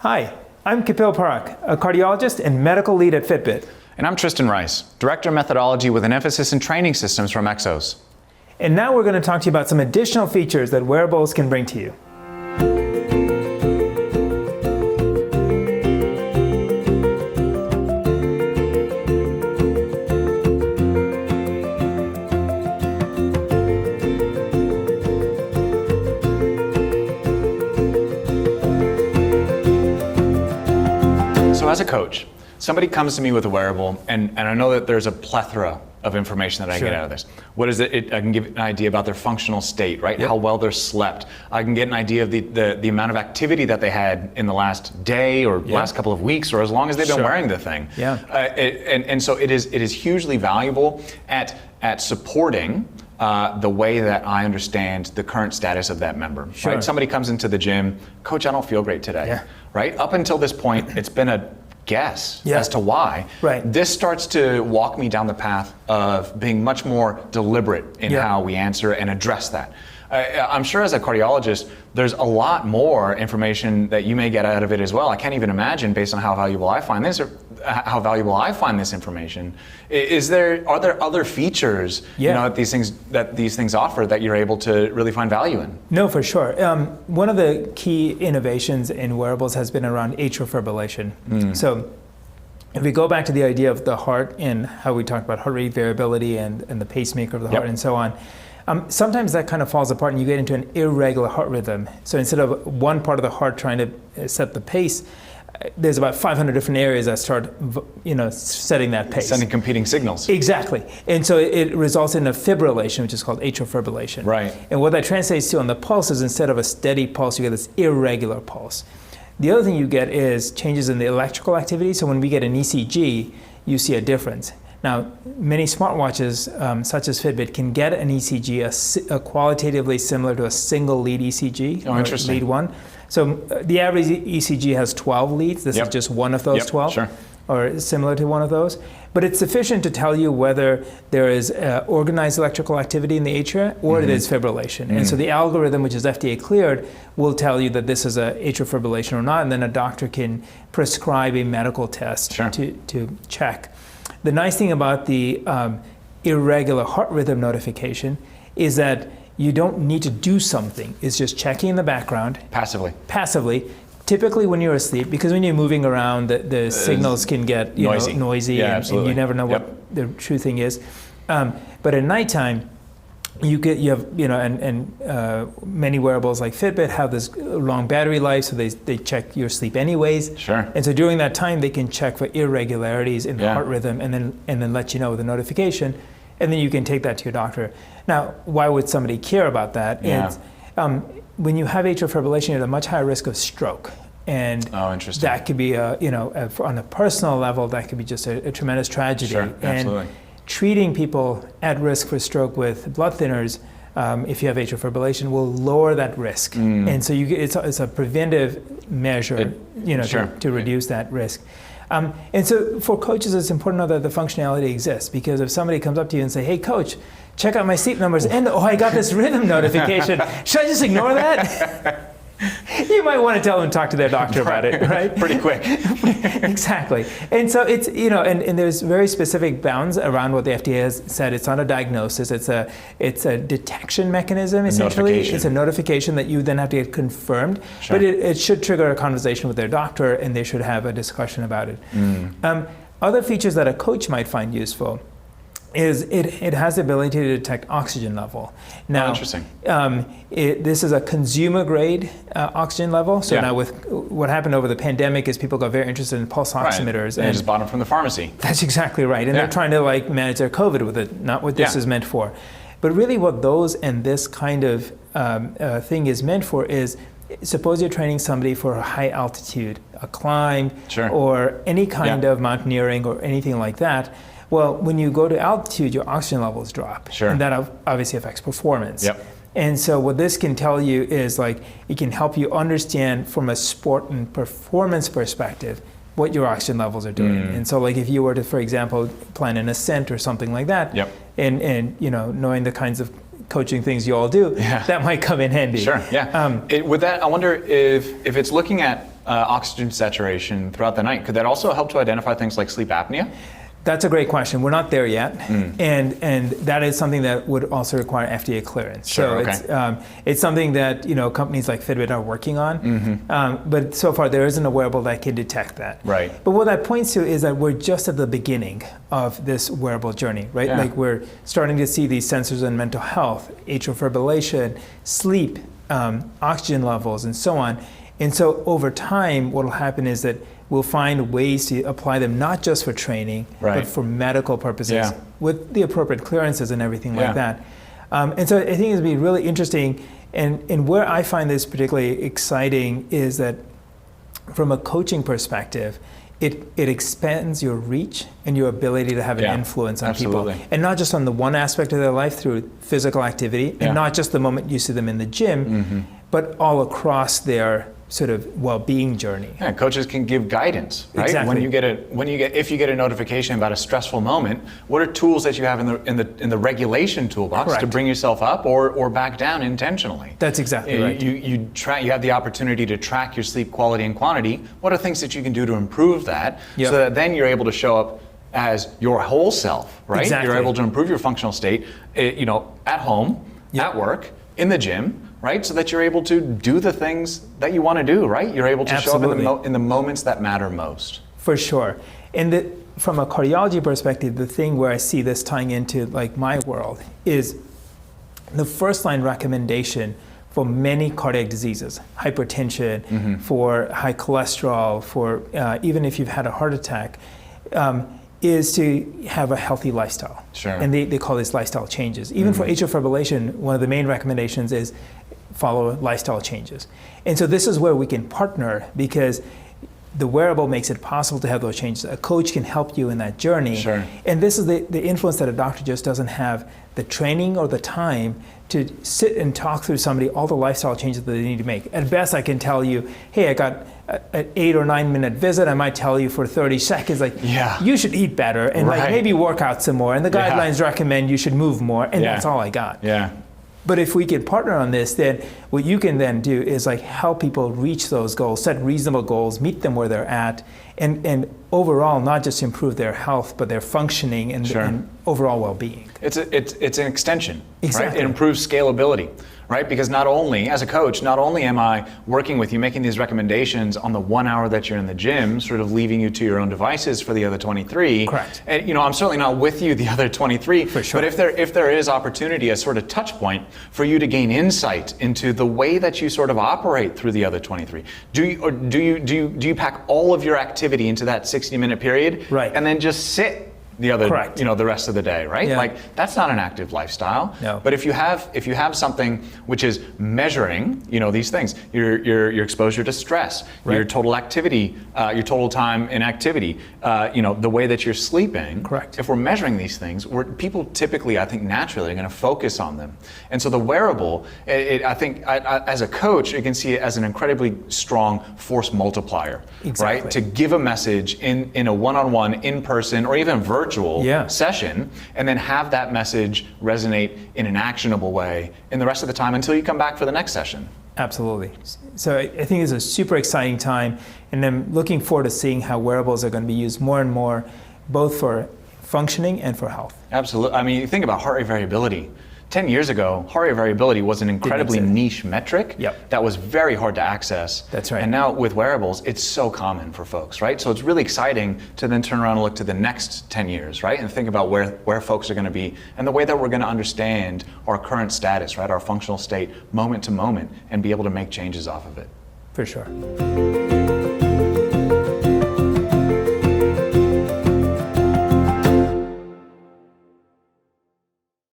Hi, I'm Kapil Parakh, a cardiologist and medical lead at Fitbit. And I'm Tristan Rice, Director of Methodology with an emphasis in training systems from Exos. And now we're going to talk to you about some additional features that wearables can bring to you. So as a coach, somebody comes to me with a wearable, and I know that there's a plethora of information that I get out of this. What is it? I can give an idea about their functional state, right? Yep. How well they're slept. I can get an idea of the amount of activity that they had in the last day or last couple of weeks, or as long as they've been wearing the thing. Yeah. And so it is hugely valuable at supporting the way that I understand the current status of that member. Sure. Right? Somebody comes into the gym, coach, I don't feel great today. Yeah. Right? Up until this point, it's been a guess as to why. Right. This starts to walk me down the path of being much more deliberate in how we answer and address that. I'm sure as a cardiologist, there's a lot more information that you may get out of it as well. I can't even imagine, based on how valuable I find this, or how valuable I find this information. Are there other features that these things offer that you're able to really find value in? No, for sure. One of the key innovations in wearables has been around atrial fibrillation. So if we go back to the idea of the heart and how we talked about heart rate variability and the pacemaker of the heart and so on, sometimes that kind of falls apart and you get into an irregular heart rhythm. So instead of one part of the heart trying to set the pace, there's about 500 different areas that start, setting that pace. Sending competing signals. Exactly. And so it results in a fibrillation, which is called atrial fibrillation. Right. And what that translates to on the pulse is, instead of a steady pulse, you get this irregular pulse. The other thing you get is changes in the electrical activity. So when we get an ECG, you see a difference. Now, many smartwatches, such as Fitbit, can get an ECG qualitatively similar to a single lead ECG, or lead one. So the average ECG has 12 leads. This is just one of those 12, or similar to one of those. But it's sufficient to tell you whether there is organized electrical activity in the atria or it is fibrillation. And so the algorithm, which is FDA cleared, will tell you that this is a atrial fibrillation or not, and then a doctor can prescribe a medical test to check. The nice thing about the irregular heart rhythm notification is that you don't need to do something. It's just checking in the background. Passively. Typically when you're asleep, because when you're moving around, the signals can get noisy and you never know what the true thing is. But at nighttime, many wearables like Fitbit have this long battery life, so they check your sleep anyways. And so during that time, they can check for irregularities in the heart rhythm and then let you know with a notification, and then you can take that to your doctor. Now, why would somebody care about that? When you have atrial fibrillation, you're at a much higher risk of stroke. And that could be, on a personal level, that could be just a tremendous tragedy. And treating people at risk for stroke with blood thinners, if you have atrial fibrillation, will lower that risk. And so it's a preventive measure, to reduce that risk. And so for coaches, it's important to know that the functionality exists, because if somebody comes up to you and say, "Hey, coach, check out my sleep numbers, and I got this rhythm notification. Should I just ignore that?" You might want to tell them to talk to their doctor about it, right? Pretty quick. Exactly. And so it's, and there's very specific bounds around what the FDA has said. It's not a diagnosis. It's a detection mechanism, essentially. It's a notification that you then have to get confirmed. But it should trigger a conversation with their doctor, and they should have a discussion about it. Other features that a coach might find useful is it has the ability to detect oxygen level. Now, this is a consumer grade oxygen level. So now with what happened over the pandemic is people got very interested in pulse oximeters. And they just bought them from the pharmacy. That's exactly right. And they're trying to manage their COVID with it, not what this is meant for. But really what those and this kind of thing is meant for is, suppose you're training somebody for a high altitude, a climb, or any kind of mountaineering or anything like that. Well, when you go to altitude, your oxygen levels drop. And that obviously affects performance. And so what this can tell you is, it can help you understand from a sport and performance perspective what your oxygen levels are doing. And so if you were to, for example, plan an ascent or something like that, and knowing the kinds of coaching things you all do, that might come in handy. With that, I wonder if it's looking at oxygen saturation throughout the night. Could that also help to identify things like sleep apnea? That's a great question. We're not there yet, and that is something that would also require FDA clearance. Sure, so it's something that companies like Fitbit are working on, but so far there isn't a wearable that can detect that. Right. But what that points to is that we're just at the beginning of this wearable journey, right? Yeah. Like we're starting to see these sensors in mental health, atrial fibrillation, sleep, oxygen levels, and so on. And so over time, what will happen is that we'll find ways to apply them not just for training, but for medical purposes with the appropriate clearances and everything like that. And so I think it'll be really interesting. And where I find this particularly exciting is that from a coaching perspective, it expands your reach and your ability to have an influence on people. And not just on the one aspect of their life through physical activity, and not just the moment you see them in the gym, but all across their sort of well-being journey. Yeah, coaches can give guidance, right? Exactly. If you get a notification about a stressful moment, what are tools that you have in the regulation toolbox to bring yourself up or back down intentionally? That's exactly right. You have the opportunity to track your sleep quality and quantity. What are things that you can do to improve that so that then you're able to show up as your whole self, right? Exactly. You're able to improve your functional state, at home, at work, in the gym, right? So that you're able to do the things that you want to do, right? You're able to show up in the moments that matter most. For sure. And from a cardiology perspective, the thing where I see this tying into like my world is the first line recommendation for many cardiac diseases, hypertension, for high cholesterol, for even if you've had a heart attack, is to have a healthy lifestyle. Sure. And they call these lifestyle changes. Even for atrial fibrillation, one of the main recommendations is follow lifestyle changes. And so this is where we can partner because the wearable makes it possible to have those changes. A coach can help you in that journey. Sure. And this is the influence that a doctor just doesn't have the training or the time to sit and talk through somebody all the lifestyle changes that they need to make. At best, I can tell you, hey, I got an 8 or 9 minute visit. I might tell you for 30 seconds, like, you should eat better and like maybe work out some more. And the guidelines recommend you should move more. And that's all I got. Yeah. But if we can partner on this, then what you can then do is like help people reach those goals, set reasonable goals, meet them where they're at, and overall not just improve their health, but their functioning and overall well-being. It's an extension, exactly. Right? It improves scalability, right? Because not only, as a coach, not only am I working with you, making these recommendations on the 1 hour that you're in the gym, sort of leaving you to your own devices for the other 23. Correct. And I'm certainly not with you the other 23. For sure. But if there is opportunity, a sort of touch point for you to gain insight into the way that you sort of operate through the other 23, do you pack all of your activity into that 60-minute period, right, and then just sit the other, correct, the rest of the day, right? Yeah. Like that's not an active lifestyle. No. But if you have something which is measuring, these things, your exposure to stress, right, your total activity, your total time in activity, the way that you're sleeping. Correct. If we're measuring these things, people typically, I think, naturally are going to focus on them. And so the wearable, I think, as a coach, you can see it as an incredibly strong force multiplier, exactly, right? To give a message in a one-on-one, in-person, or even virtual session, and then have that message resonate in an actionable way in the rest of the time until you come back for the next session. Absolutely. So I think it's a super exciting time, and I'm looking forward to seeing how wearables are going to be used more and more, both for functioning and for health. Absolutely. I mean, you think about heart rate variability. 10 years ago, heart rate variability was an incredibly niche metric that was very hard to access. That's right. And now with wearables, it's so common for folks, right? So it's really exciting to then turn around and look to the next 10 years, right? And think about where folks are going to be and the way that we're going to understand our current status, right? Our functional state moment to moment and be able to make changes off of it. For sure.